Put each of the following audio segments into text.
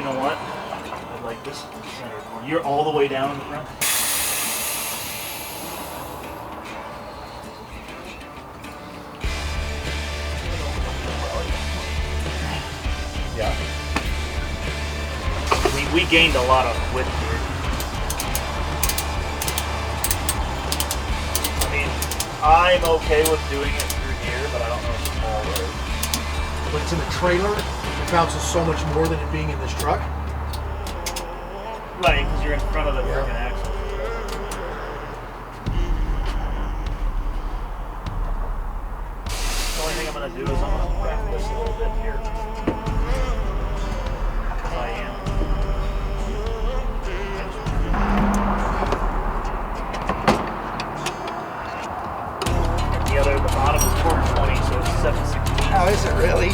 know what? I like this center corner. You're all the way down in the front. Yeah. We gained a lot of width here. I mean, I'm okay with doing it through here, but I don't know if it's all right. When it's in the trailer, it bounces so much more than it being in this truck. Right, because you're in front of the freaking axle. The only thing I'm going to do is I'm going to wrap this a little bit here. Because I am. And the bottom is 420, so it's 716. How is it really?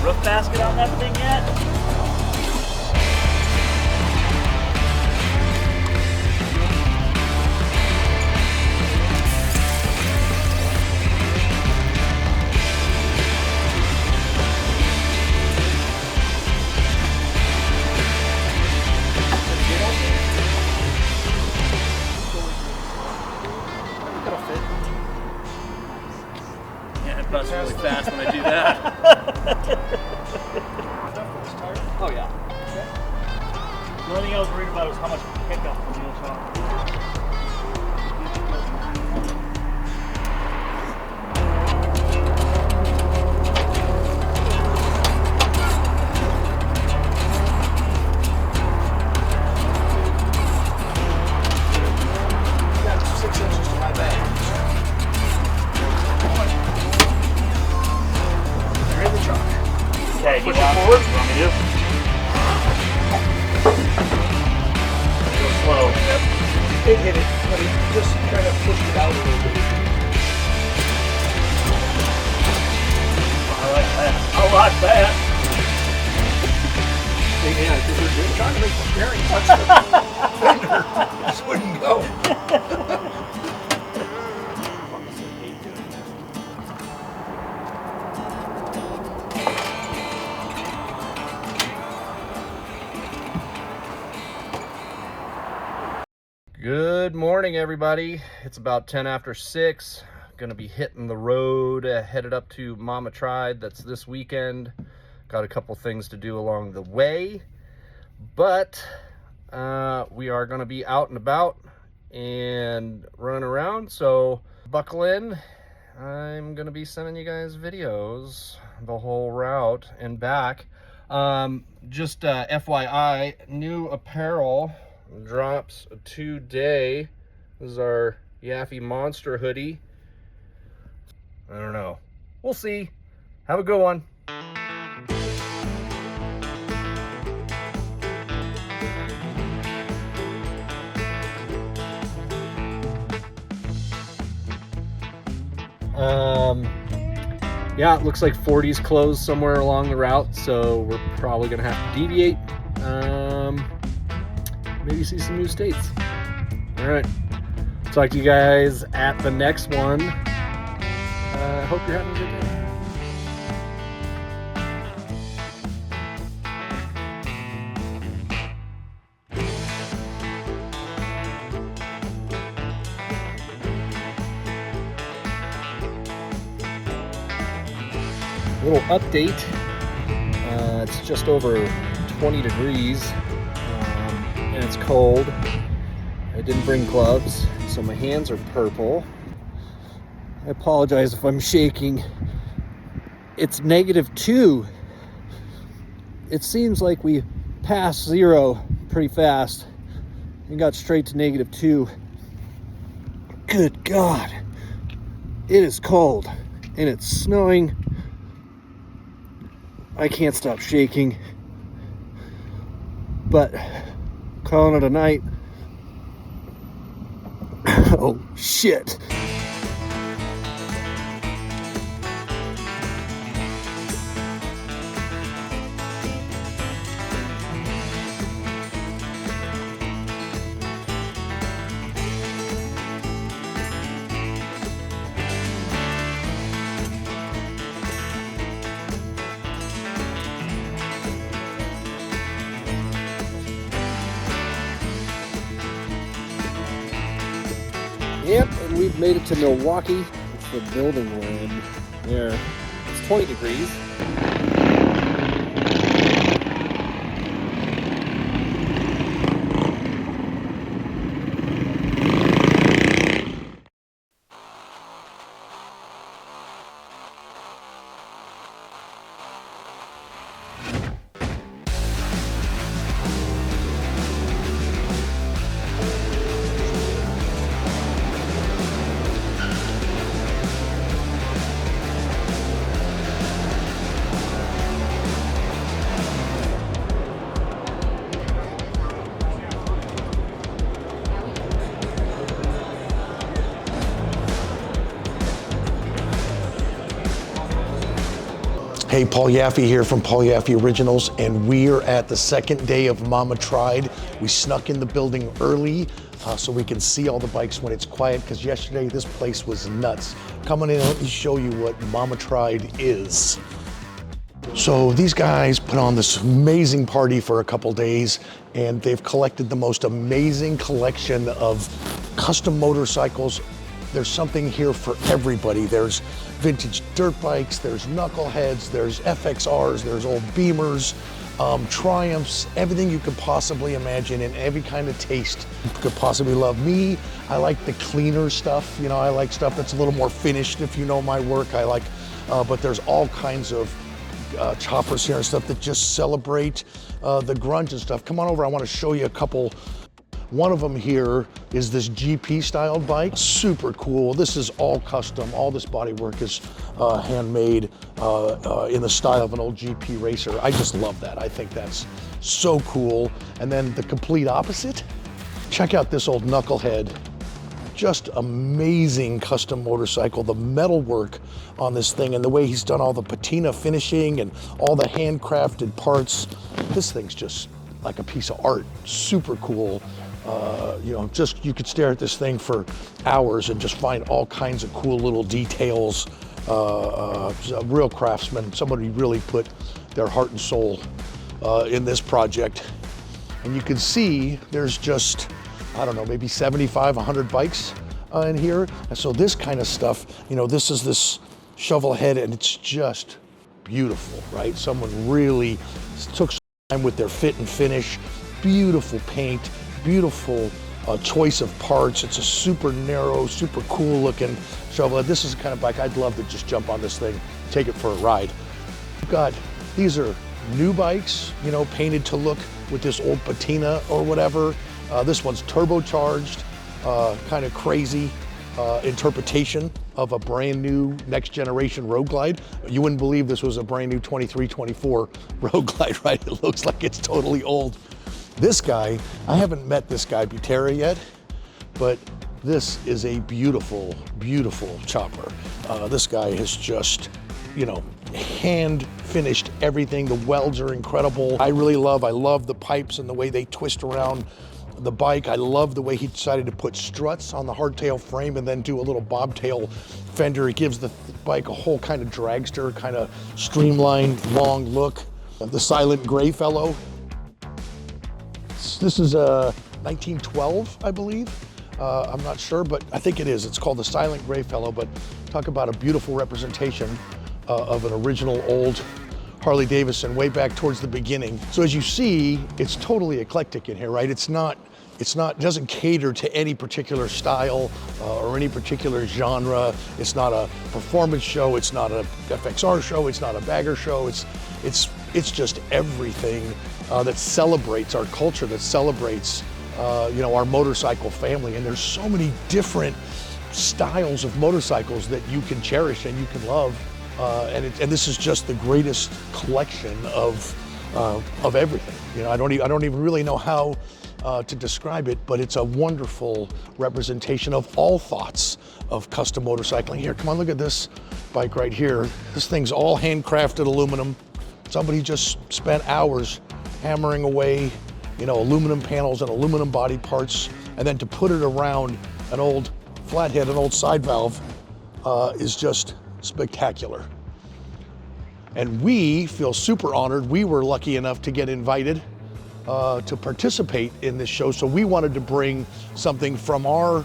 Roof basket on that thing yet? Yeah, it busts really fast when I do that. Oh yeah. Okay. The only thing I was worried about was how much pickup from wheel shot. That's 6 inches to my bag. They're in the truck. Okay, Push it forward. You want me to? Go slow. Yep. It hit it, but it just kind of pushed it out a little bit. I like that. I like that. Yeah, I think we're good. Trying to make the bearing touch the fender. Just wouldn't go. Good morning, everybody. It's about 10 after 6. Gonna be hitting the road, headed up to Mama Tried. That's this weekend. Got a couple things to do along the way, but we are gonna be out and about and running around, so buckle in. I'm gonna be sending you guys videos the whole route and back. Just FYI, new apparel drops today. This is our Yaffe Monster hoodie. I don't know. We'll see. Have a good one. Yeah, it looks like 40's closed somewhere along the route, so we're probably gonna have to deviate. Maybe see some new states. All right, talk to you guys at the next one. I hope you're having a good day. Little update. It's just over 20 degrees. And it's cold. I didn't bring gloves, so my hands are purple. I apologize if I'm shaking. It's -2. It seems like we passed 0 pretty fast and got straight to -2. Good God. It is cold and it's snowing. I can't stop shaking. But calling it a night. Oh shit. Yep, and we've made it to Milwaukee. It's the building we're in there. It's 20 degrees. Hey, Paul Yaffe here from Paul Yaffe Originals, and we're at the second day of Mama Tried. We snuck in the building early so we can see all the bikes when it's quiet, because yesterday this place was nuts. Coming in, let me show you what Mama Tried is. So these guys put on this amazing party for a couple days, and they've collected the most amazing collection of custom motorcycles. There's something here for everybody. There's vintage dirt bikes, there's knuckleheads, there's FXRs, there's old Beamers, Triumphs, everything you could possibly imagine in every kind of taste you could possibly love. Me, I like the cleaner stuff. You know, I like stuff that's a little more finished, if you know my work. I like, but there's all kinds of choppers here and stuff that just celebrate the grunge and stuff. Come on over, I want to show you a couple. One of them here is this GP styled bike, super cool. This is all custom. All this bodywork is handmade in the style of an old GP racer. I just love that. I think that's so cool. And then the complete opposite, check out this old knucklehead. Just amazing custom motorcycle. The metalwork on this thing and the way he's done all the patina finishing and all the handcrafted parts. This thing's just like a piece of art, super cool. You know, just you could stare at this thing for hours and just find all kinds of cool little details. A real craftsman, somebody really put their heart and soul in this project. And you can see there's just, I don't know, maybe 75, 100 bikes in here. And so this kind of stuff, you know, this is this shovel head and it's just beautiful, right? Someone really took some time with their fit and finish, beautiful paint, beautiful choice of parts. It's a super narrow, super cool looking shovel. This is the kind of bike I'd love to just jump on this thing, take it for a ride. We've got, these are new bikes, you know, painted to look with this old patina or whatever. This one's turbocharged, kind of crazy interpretation of a brand new next generation Road Glide. You wouldn't believe this was a brand new 23, 24 Road Glide, right? It looks like it's totally old. This guy, I haven't met this guy Butera yet, but this is a beautiful, beautiful chopper. This guy has just, you know, hand finished everything. The welds are incredible. I love the pipes and the way they twist around the bike. I love the way he decided to put struts on the hardtail frame and then do a little bobtail fender. It gives the bike a whole kind of dragster, kind of streamlined, long look. The silent gray fellow. This is a 1912, I believe. I'm not sure, but I think it is. It's called the Silent Gray Fellow, but talk about a beautiful representation of an original old Harley-Davidson way back towards the beginning. So as you see, it's totally eclectic in here, right? It doesn't cater to any particular style or any particular genre. It's not a performance show. It's not a FXR show. It's not a bagger show. It's just everything that celebrates our culture, that celebrates you know, our motorcycle family. And there's so many different styles of motorcycles that you can cherish and you can love. And this is just the greatest collection of everything. You know, I don't even really know how to describe it, but it's a wonderful representation of all thoughts of custom motorcycling. Here, come on, look at this bike right here. This thing's all handcrafted aluminum. Somebody just spent hours hammering away, you know, aluminum panels and aluminum body parts, and then to put it around an old flathead, an old side valve, is just spectacular. And we feel super honored. We were lucky enough to get invited to participate in this show, so we wanted to bring something from our,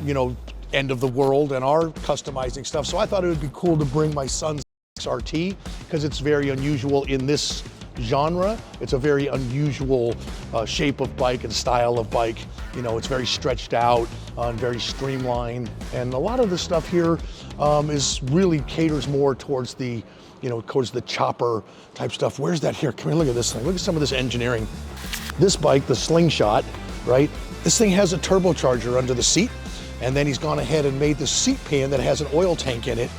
you know, end of the world and are customizing stuff. So I thought it would be cool to bring my son's RT because it's very unusual in this genre. It's a very unusual shape of bike and style of bike. You know, it's very stretched out and very streamlined. And a lot of the stuff here is really caters more towards the, you know, towards the chopper type stuff. Where's that here? Come here, look at this thing. Look at some of this engineering. This bike, the Slingshot, right? This thing has a turbocharger under the seat. And then he's gone ahead and made this seat pan that has an oil tank in it,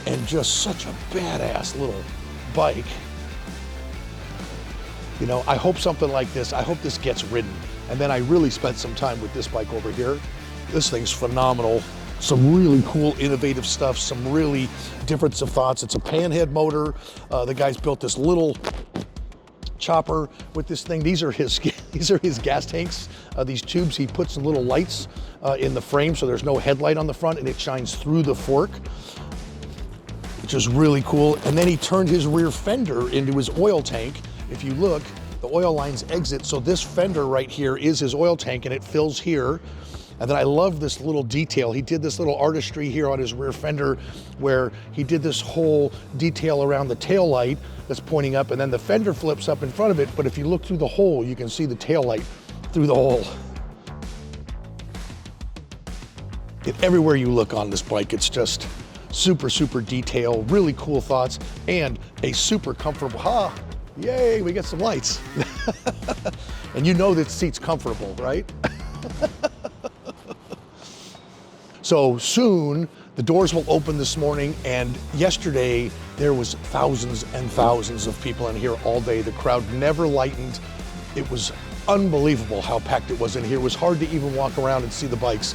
and just such a badass little bike. You know, I hope something like this, I hope this gets ridden. And then I really spent some time with this bike over here. This thing's phenomenal. Some really cool, innovative stuff, some really difference of thoughts. It's a panhead motor. The guy's built this little chopper with this thing. These are his gas tanks. These tubes, he puts some little lights in the frame so there's no headlight on the front and it shines through the fork, which is really cool. And then he turned his rear fender into his oil tank. If you look, the oil lines exit. So this fender right here is his oil tank and it fills here. And then I love this little detail. He did this little artistry here on his rear fender where he did this whole detail around the tail light that's pointing up, and then the fender flips up in front of it. But if you look through the hole, you can see the tail light through the hole. Everywhere you look on this bike, it's just super, super detailed, really cool thoughts, and a super comfortable, yay, we get some lights. And you know that seat's comfortable, right? So soon, the doors will open this morning, and yesterday there was thousands and thousands of people in here all day. The crowd never lightened. It was unbelievable how packed it was in here. It was hard to even walk around and see the bikes.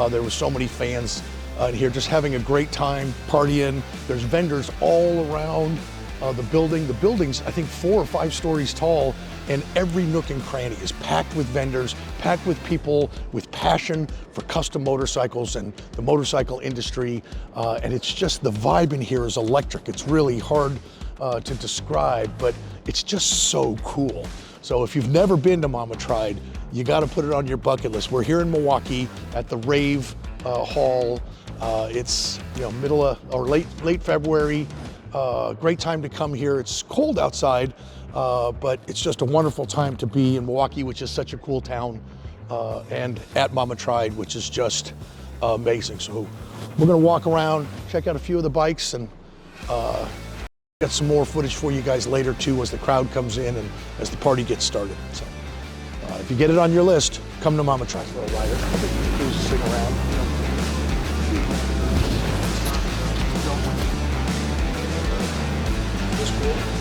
There were so many fans in here just having a great time, partying. There's vendors all around the building. The building's, I think, 4 or 5 stories tall, and every nook and cranny is packed with vendors, packed with people with passion for custom motorcycles and the motorcycle industry. And it's just, the vibe in here is electric. It's really hard to describe, but it's just so cool. So if you've never been to Mama Tried, you got to put it on your bucket list. We're here in Milwaukee at the Rave Hall. It's, you know, middle of, or late February. Great time to come here. It's cold outside, but it's just a wonderful time to be in Milwaukee, which is such a cool town, and at Mama Tried, which is just amazing. So we're gonna walk around, check out a few of the bikes, and get some more footage for you guys later too as the crowd comes in and as the party gets started. So if you get it on your list, come to Mama Tried. Little rider, just sitting around. This cool.